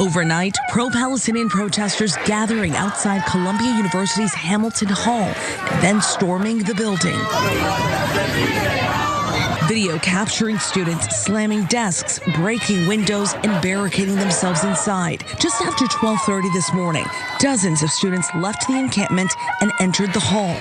Overnight, pro-Palestinian protesters gathering outside Columbia University's Hamilton Hall and then storming the building. Video capturing students slamming desks, breaking windows, and barricading themselves inside. Just after 12:30 this morning, dozens of students left the encampment and entered the hall.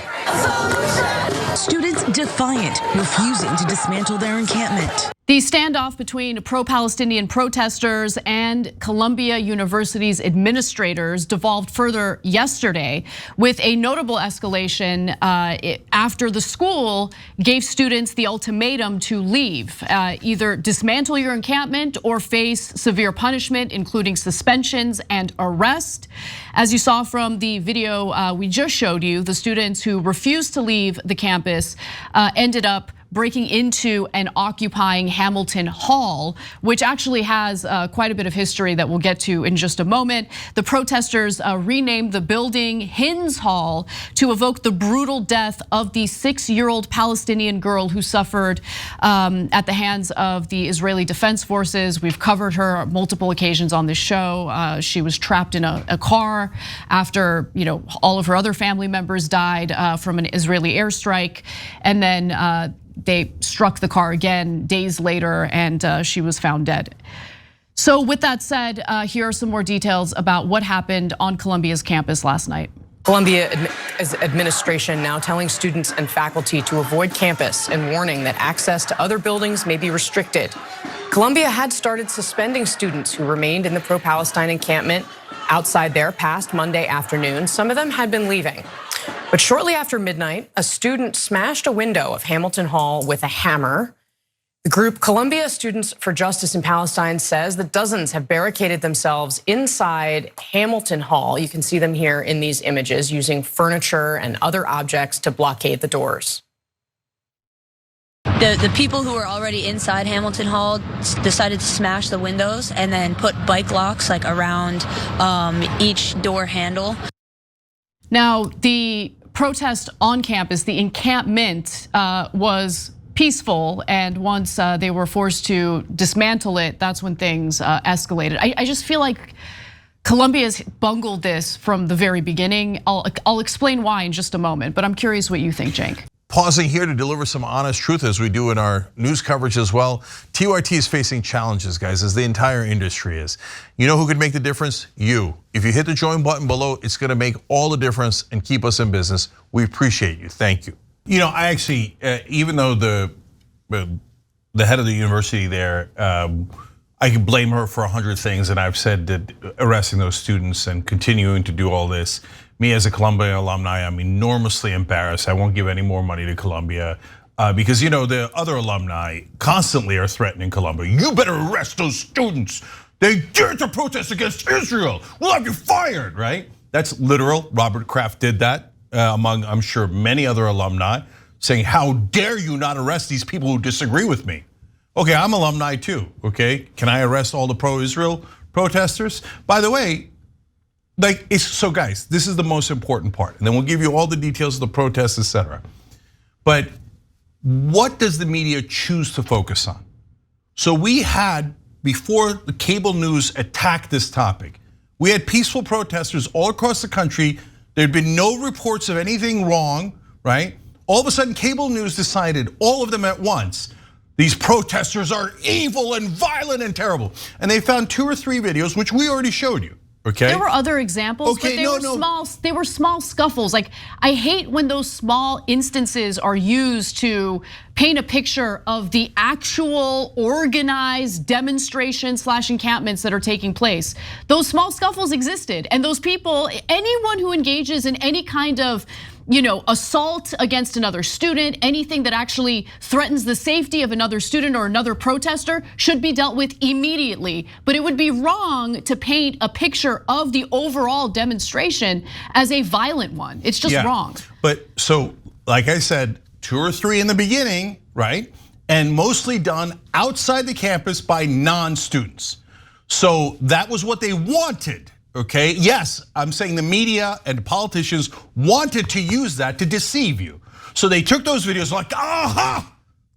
Students defiant, refusing to dismantle their encampment. The standoff between pro-Palestinian protesters and Columbia University's administrators devolved further yesterday with a notable escalation after the school gave students the ultimatum to leave, either dismantle your encampment or face severe punishment, including suspensions and arrest. As you saw from the video we just showed you, the students who refused to leave the campus ended up breaking into and occupying Hamilton Hall, which actually has quite a bit of history that we'll get to in just a moment. The protesters renamed the building Hinds Hall to evoke the brutal death of the 6-year-old Palestinian girl who suffered at the hands of the Israeli Defense Forces. We've covered her on multiple occasions on this show. She was trapped in a car after all of her other family members died from an Israeli airstrike, and then they struck the car again days later, and she was found dead. So with that said, here are some more details about what happened on Columbia's campus last night. Columbia administration now telling students and faculty to avoid campus and warning that access to other buildings may be restricted. Columbia had started suspending students who remained in the pro-Palestine encampment outside there past Monday afternoon. Some of them had been leaving. But shortly after midnight, a student smashed a window of Hamilton Hall with a hammer. The group Columbia Students for Justice in Palestine says that dozens have barricaded themselves inside Hamilton Hall. You can see them here in these images, using furniture and other objects to blockade the doors. The people who were already inside Hamilton Hall decided to smash the windows and then put bike locks around each door handle. Now, the protest on campus, the encampment, was peaceful, and once they were forced to dismantle it, that's when things escalated. I just feel like Columbia's bungled this from the very beginning. I'll explain why in just a moment, but I'm curious what you think, Cenk. Pausing here to deliver some honest truth as we do in our news coverage as well. TYT is facing challenges, guys, as the entire industry is. You know who could make the difference? You. If you hit the join button below, it's gonna make all the difference and keep us in business. We appreciate you, thank you. You know, I actually, even though the head of the university there, I can blame her for 100 things, and I've said that arresting those students and continuing to do all this, me as a Columbia alumni, I'm enormously embarrassed. I won't give any more money to Columbia because the other alumni constantly are threatening Columbia. You better arrest those students. They dared to protest against Israel. We'll have you fired, right? That's literal. Robert Kraft did that among, I'm sure, many other alumni, saying, how dare you not arrest these people who disagree with me? Okay, I'm alumni too, okay? Can I arrest all the pro-Israel protesters? By the way, so guys, this is the most important part, and then we'll give you all the details of the protests, etc. But what does the media choose to focus on? So we had, before the cable news attacked this topic, we had peaceful protesters all across the country. There'd been no reports of anything wrong, right? All of a sudden, cable news decided, all of them at once, these protesters are evil and violent and terrible. And they found 2 or 3 videos, which we already showed you. Okay. There were other examples, okay, but they were small scuffles. I hate when those small instances are used to paint a picture of the actual organized demonstrations / encampments that are taking place. Those small scuffles existed, and those people, anyone who engages in any kind of assault against another student, anything that actually threatens the safety of another student or another protester should be dealt with immediately. But it would be wrong to paint a picture of the overall demonstration as a violent one. It's just wrong. But so, like I said, 2 or 3 in the beginning, right? And mostly done outside the campus by non-students. So that was what they wanted. Okay, yes, I'm saying the media and politicians wanted to use that to deceive you. So they took those videos like, aha,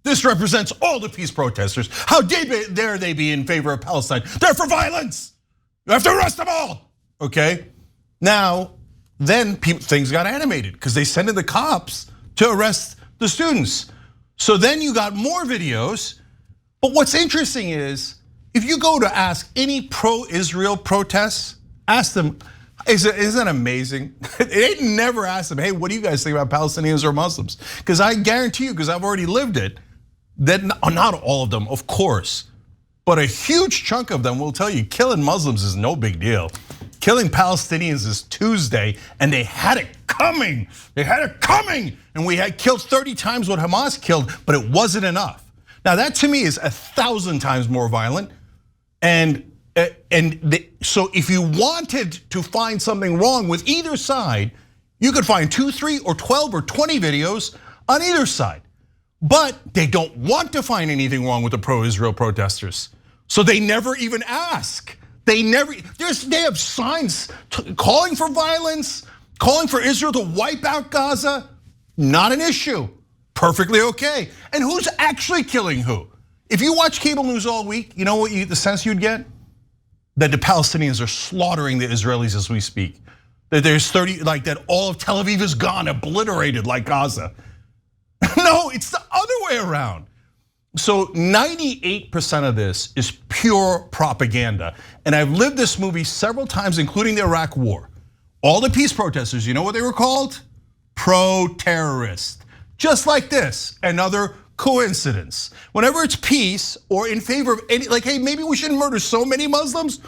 this represents all the peace protesters. How dare they be in favor of Palestine? They're for violence. You have to arrest them all, okay? Now, then things got animated because they sent in the cops to arrest the students. So then you got more videos. But what's interesting is, if you go to ask any pro-Israel protests, ask them, isn't that amazing? They never ask them, hey, what do you guys think about Palestinians or Muslims? Because I guarantee you, because I've already lived it, that not all of them, of course, but a huge chunk of them will tell you killing Muslims is no big deal. Killing Palestinians is Tuesday, and they had it coming. They had it coming, and we had killed 30 times what Hamas killed, but it wasn't enough. Now that to me is 1,000 times more violent, so if you wanted to find something wrong with either side, you could find 2, 3, or 12 or 20 videos on either side. But they don't want to find anything wrong with the pro-Israel protesters, so they never even ask. They have signs calling for violence, calling for Israel to wipe out Gaza. Not an issue, perfectly okay. And who's actually killing who? If you watch cable news all week, you know what the sense you'd get? That the Palestinians are slaughtering the Israelis as we speak. That there's 30, like that all of Tel Aviv is gone, obliterated like Gaza. No, it's the other way around. So 98% of this is pure propaganda. And I've lived this movie several times, including the Iraq War. All the peace protesters, you know what they were called? Pro-terrorist. Just like this, another coincidence. Whenever it's peace or in favor of any, like, hey, maybe we shouldn't murder so many Muslims.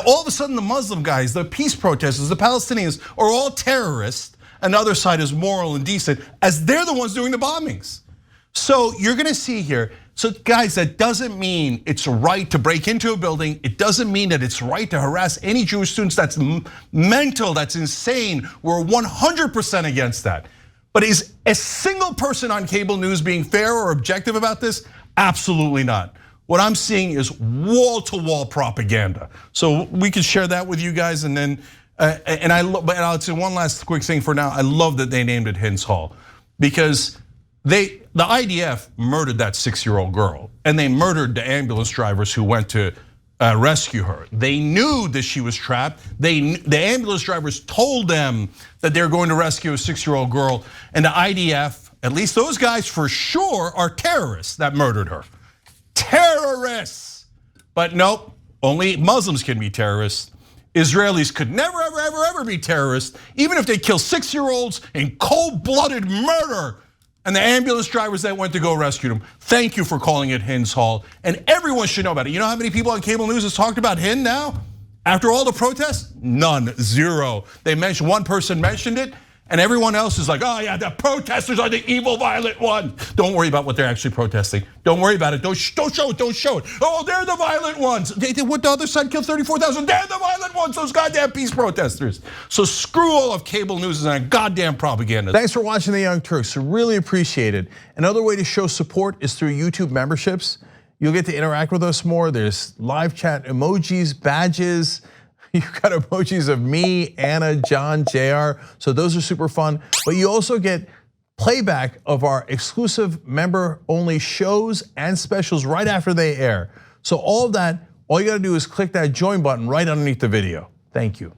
All of a sudden the Muslim guys, the peace protesters, the Palestinians are all terrorists. Another side is moral and decent, as they're the ones doing the bombings. So you're gonna see here, so guys, that doesn't mean it's right to break into a building. It doesn't mean that it's right to harass any Jewish students. That's mental, that's insane. We're 100% against that. But is a single person on cable news being fair or objective about this? Absolutely not. What I'm seeing is wall-to-wall propaganda. So we can share that with you guys, and then, but I'll say one last quick thing for now. I love that they named it Hins Hall, because the IDF murdered that 6-year-old girl, and they murdered the ambulance drivers who went to rescue her. They knew that she was trapped. The ambulance drivers told them that they're going to rescue a 6-year-old girl, and the IDF, at least those guys for sure, are terrorists that murdered her. Terrorists! But nope, only Muslims can be terrorists. Israelis could never, ever, ever, ever be terrorists, even if they kill 6-year-olds in cold-blooded murder. And the ambulance drivers that went to go rescue them. Thank you for calling it Hins Hall. And everyone should know about it. You know how many people on cable news has talked about Hind now? After all the protests? None, zero. They mentioned, one person mentioned it, and everyone else is like, oh yeah, the protesters are the evil, violent one. Don't worry about what they're actually protesting. Don't worry about it, don't show it, don't show it. Oh, they're the violent ones. What, the other side killed 34,000? They're the violent ones, those goddamn peace protesters. So screw all of cable news and goddamn propaganda. Thanks for watching The Young Turks, really appreciate it. Another way to show support is through YouTube memberships. You'll get to interact with us more. There's live chat emojis, badges. You've got emojis of me, Anna, John, JR. So those are super fun. But you also get playback of our exclusive member-only shows and specials right after they air. So all of that, all you gotta do is click that join button right underneath the video. Thank you.